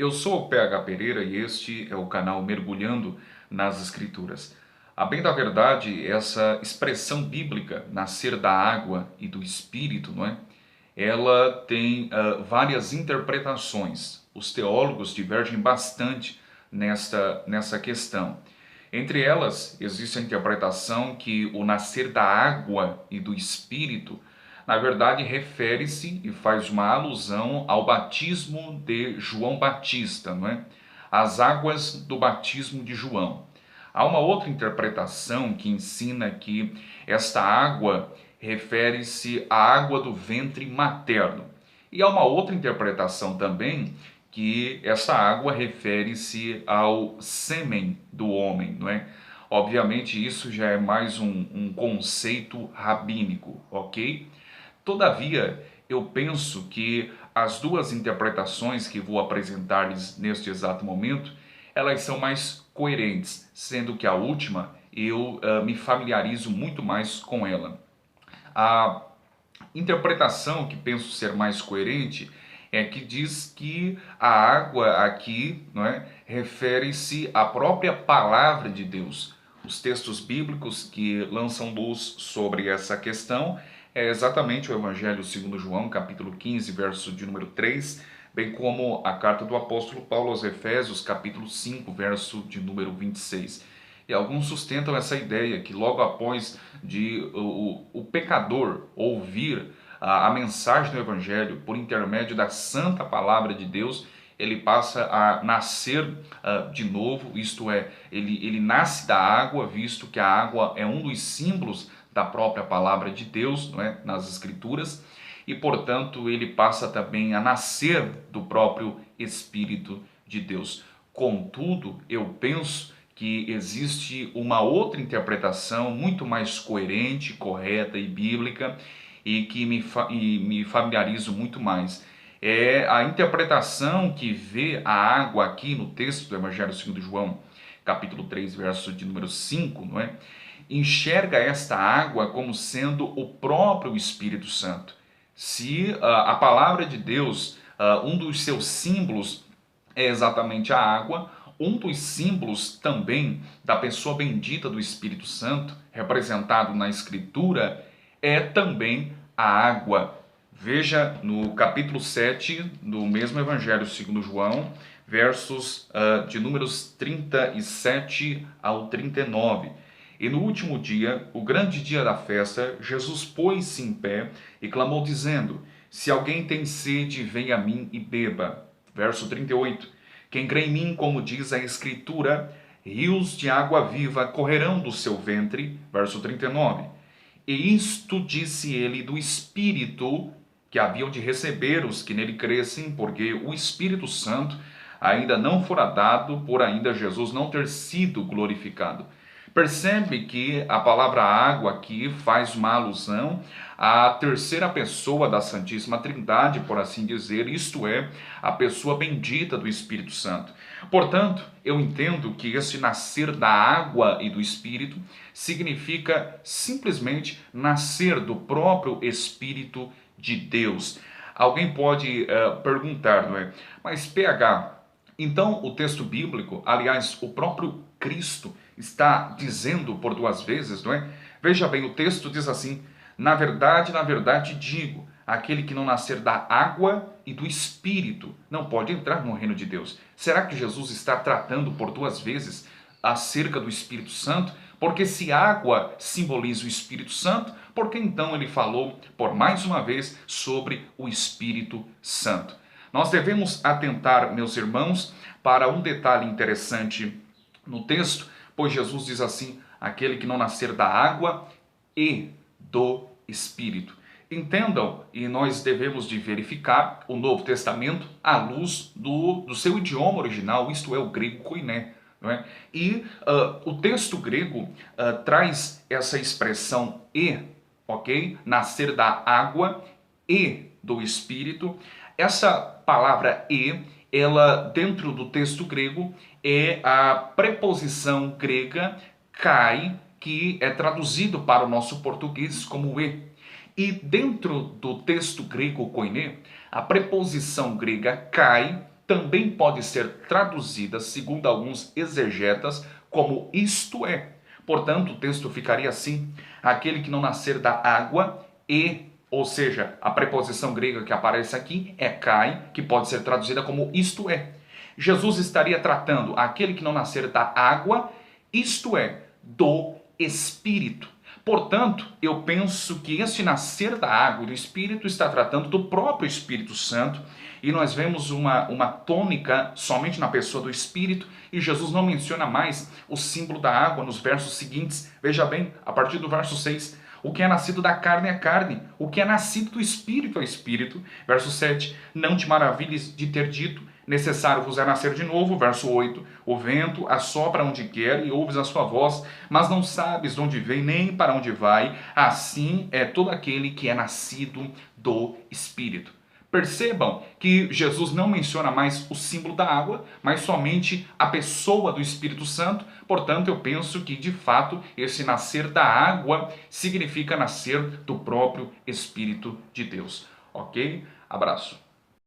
Eu sou o PH Pereira e este é o canal Mergulhando nas Escrituras. A bem da verdade, essa expressão bíblica, nascer da água e do Espírito, não é? Ela tem várias interpretações. Os teólogos divergem bastante nessa questão. Entre elas, existe a interpretação que o nascer da água e do Espírito, na verdade, refere-se e faz uma alusão ao batismo de João Batista, não é? As águas do batismo de João. Há uma outra interpretação que ensina que esta água refere-se à água do ventre materno. E há uma outra interpretação também que essa água refere-se ao sêmen do homem, não é? Obviamente isso já é mais um conceito rabínico, ok? Todavia, eu penso que as duas interpretações que vou apresentar-lhes neste exato momento, elas são mais coerentes, sendo que a última eu me familiarizo muito mais com ela. A interpretação que penso ser mais coerente é que diz que a água aqui, não é, refere-se à própria palavra de Deus. Os textos bíblicos que lançam luz sobre essa questão é exatamente o Evangelho segundo João, capítulo 15, verso de número 3, bem como a carta do apóstolo Paulo aos Efésios, capítulo 5, verso de número 26. E alguns sustentam essa ideia que logo após o pecador ouvir a mensagem do Evangelho por intermédio da santa palavra de Deus, ele passa a nascer de novo, isto é, ele nasce da água, visto que a água é um dos símbolos da própria palavra de Deus, não é? Nas Escrituras, e portanto ele passa também a nascer do próprio Espírito de Deus. Contudo, eu penso que existe uma outra interpretação muito mais coerente, correta e bíblica e que me familiarizo muito mais. É a interpretação que vê a água aqui no texto do Evangelho segundo João, capítulo 3, verso de número 5, não é? Enxerga esta água como sendo o próprio Espírito Santo. Se a palavra de Deus, um dos seus símbolos é exatamente a água, um dos símbolos também da pessoa bendita do Espírito Santo, representado na Escritura, é também a água. Veja no capítulo 7 do mesmo Evangelho segundo João, versos de números 37 ao 39. E no último dia, o grande dia da festa, Jesus pôs-se em pé e clamou dizendo: Se alguém tem sede, venha a mim e beba. Verso 38. Quem crê em mim, como diz a Escritura, rios de água viva correrão do seu ventre. Verso 39. E isto disse ele do Espírito que haviam de receber os que nele crescem, porque o Espírito Santo ainda não fora dado, por ainda Jesus não ter sido glorificado. Percebe que a palavra água aqui faz uma alusão à terceira pessoa da Santíssima Trindade, por assim dizer, isto é, a pessoa bendita do Espírito Santo. Portanto, eu entendo que esse nascer da água e do Espírito significa simplesmente nascer do próprio Espírito de Deus. Alguém pode perguntar, não é? Mas PH, então o texto bíblico, aliás, o próprio Cristo está dizendo por duas vezes, não é? Veja bem, o texto diz assim: na verdade digo, aquele que não nascer da água e do Espírito não pode entrar no reino de Deus. Será que Jesus está tratando por duas vezes acerca do Espírito Santo? Porque se água simboliza o Espírito Santo, por que então ele falou por mais uma vez sobre o Espírito Santo? Nós devemos atentar, meus irmãos, para um detalhe interessante no texto, pois Jesus diz assim: aquele que não nascer da água e do Espírito. Entendam, e nós devemos de verificar o Novo Testamento à luz do seu idioma original, isto é, o grego koiné. Não é? E o texto grego traz essa expressão e, ok? Nascer da água e do Espírito. Essa palavra e, ela dentro do texto grego é a preposição grega kai, que é traduzido para o nosso português como e. E dentro do texto grego koiné, a preposição grega kai também pode ser traduzida, segundo alguns exegetas, como isto é. Portanto, o texto ficaria assim: aquele que não nascer da água e, ou seja, a preposição grega que aparece aqui é kai, que pode ser traduzida como isto é. Jesus estaria tratando aquele que não nascer da água, isto é, do Espírito. Portanto, eu penso que esse nascer da água e do Espírito está tratando do próprio Espírito Santo, e nós vemos uma tônica somente na pessoa do Espírito, e Jesus não menciona mais o símbolo da água nos versos seguintes. Veja bem, a partir do verso 6, o que é nascido da carne é carne, o que é nascido do Espírito é Espírito. Verso 7, não te maravilhes de ter dito, necessário vos é nascer de novo. Verso 8, o vento assopra onde quer e ouves a sua voz, mas não sabes de onde vem nem para onde vai. Assim é todo aquele que é nascido do Espírito. Percebam que Jesus não menciona mais o símbolo da água, mas somente a pessoa do Espírito Santo. Portanto, eu penso que, de fato, esse nascer da água significa nascer do próprio Espírito de Deus. Ok? Abraço.